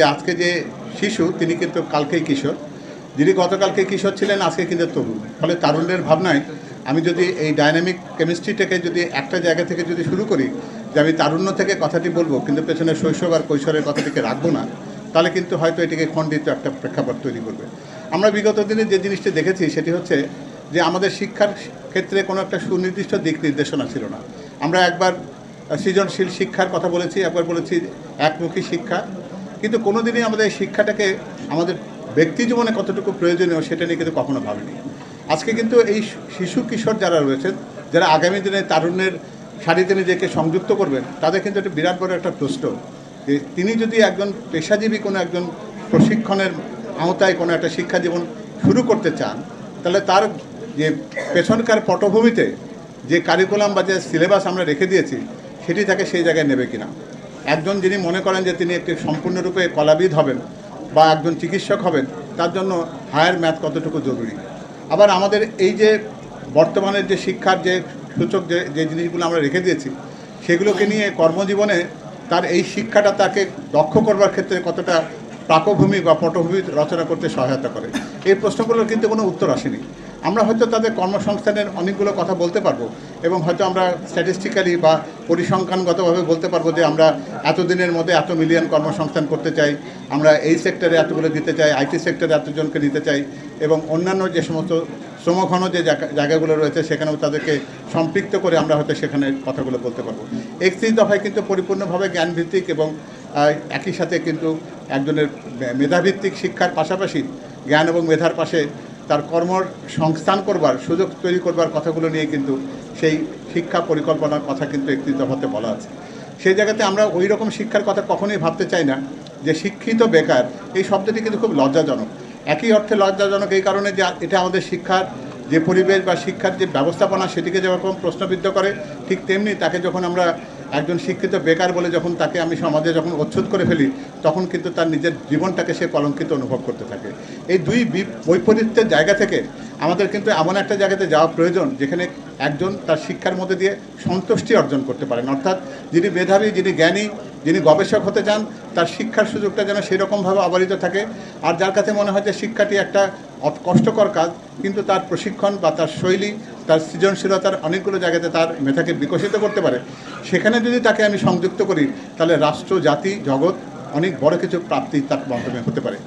যে আজকে যে শিশু তিনি কিন্তু কালকেই কিশোর, যিনি গতকালকে কিশোর ছিলেন আজকে কিন্তু তরুণ। ফলে তারুণ্যের ভাবনায় আমি যদি এই ডাইনামিক কেমিস্ট্রিটাকে যদি একটা জায়গা থেকে যদি শুরু করি যে আমি তারুণ্য থেকে কথাটি বলবো কিন্তু পেছনে শৈশব আর কৈশোরের কথাটিকে রাখবো না, তাহলে কিন্তু হয়তো এটিকে খণ্ডিত একটা প্রেক্ষাপট তৈরি করবে। আমরা বিগত দিনে যে জিনিসটি দেখেছি সেটি হচ্ছে যে আমাদের শিক্ষার ক্ষেত্রে কোনো একটা সুনির্দিষ্ট দিক নির্দেশনা ছিল না। আমরা একবার সৃজনশীল শিক্ষার কথা বলেছি, একবার বলেছি একমুখী শিক্ষা, কিন্তু কোনো দিনই আমাদের এই শিক্ষাটাকে আমাদের ব্যক্তি জীবনে কতটুকু প্রয়োজনীয় সেটা নিয়ে কিন্তু কখনো ভাবিনি। আজকে কিন্তু এই শিশু কিশোর যারা রয়েছেন, যারা আগামী দিনে তারুণ্যের সারিতে নিজেকে সংযুক্ত করবেন, তাদের কিন্তু একটা বিরাট বড় একটা প্রশ্ন যে তিনি যদি একজন পেশাজীবী কোনো একজন প্রশিক্ষণের আওতায় কোনো একটা শিক্ষা জীবন শুরু করতে চান, তাহলে তার যে পেছনকার পটভূমিতে যে কারিকুলাম বা যে সিলেবাস আমরা রেখে দিয়েছি সেটি তাকে সেই জায়গায় নেবে কিনা। একজন যিনি মনে করেন যে তিনি একটি সম্পূর্ণরূপে কলাবিদ হবেন বা একজন চিকিৎসক হবেন, তার জন্য হায়ার ম্যাথ কতটুকু জরুরি। আবার আমাদের এই যে বর্তমানের যে শিক্ষার যে সূচক যে জিনিসগুলো আমরা রেখে দিয়েছি সেগুলোকে নিয়ে কর্মজীবনে তার এই শিক্ষাটা তাকে দক্ষ করবার ক্ষেত্রে কতটা প্রাকভূমি বা পটভূমি রচনা করতে সহায়তা করে, এই প্রশ্নগুলোর কিন্তু কোনো উত্তর আসেনি। আমরা হয়তো তাদের কর্মসংস্থানের অনেকগুলো কথা বলতে পারবো এবং হয়তো আমরা স্ট্যাটিস্টিক্যালি বা পরিসংখ্যানগতভাবে বলতে পারবো যে আমরা এতদিনের মধ্যে এত মিলিয়ন কর্মসংস্থান করতে চাই, আমরা এই সেক্টরে এতগুলো দিতে চাই, আইটি সেক্টরে এতজনকে দিতে চাই, এবং অন্যান্য যে সমস্ত শ্রমঘন যে জায়গাগুলো রয়েছে সেখানেও তাদেরকে সম্পৃক্ত করে আমরা হয়তো সেখানে কথাগুলো বলতে পারবো। 31 দফায় কিন্তু পরিপূর্ণভাবে জ্ঞানভিত্তিক এবং একই সাথে কিন্তু একজনের মেধাভিত্তিক শিক্ষার পাশাপাশি জ্ঞান এবং মেধার পাশে তার কর্মসংস্থান করবার সুযোগ তৈরি করবার কথাগুলো নিয়ে কিন্তু সেই শিক্ষা পরিকল্পনার কথা কিন্তু 31 দফাতে বলা আছে। সেই জায়গাতে আমরা ওই রকম শিক্ষার কথা কখনোই ভাবতে চাই না যে শিক্ষিত বেকার, এই শব্দটি কিন্তু খুব লজ্জাজনক। একই অর্থে লজ্জাজনক এই কারণে যে এটা আমাদের শিক্ষার যে পরিবেশ বা শিক্ষার যে ব্যবস্থাপনা সেটিকে যেরকম প্রশ্নবিদ্ধ করে, ঠিক তেমনি তাকে যখন আমরা একজন শিক্ষিত বেকার বলে যখন তাকে আমি সমাজে যখন উচ্ছেদ করে ফেলি, তখন কিন্তু তার নিজের জীবনটাকে সে কলঙ্কিত অনুভব করতে থাকে। এই দুই বৈপরীত্যের জায়গা থেকে আমাদের কিন্তু এমন একটা জায়গাতে যাওয়া প্রয়োজন যেখানে একজন তার শিক্ষার মধ্যে দিয়ে সন্তুষ্টি অর্জন করতে পারেন, অর্থাৎ যিনি মেধাবী, যিনি জ্ঞানী, যিনি গবেষক হতে চান, তার শিক্ষার সুযোগটা যেন সেরকমভাবে অবারিত থাকে। আর যার কাছে মনে হয় যে শিক্ষাটি একটা কষ্টকর কাজ, কিন্তু তার প্রশিক্ষণ বা তার শৈলী, তার সৃজনশীলতার অনেকগুলো জায়গাতে তার মেধাকে বিকশিত করতে পারে, সেখানে যদি তাকে আমি সংযুক্ত করি, তাহলে রাষ্ট্র, জাতি, জগৎ অনেক বড় কিছু প্রাপ্তি তার মাধ্যমে হতে পারে।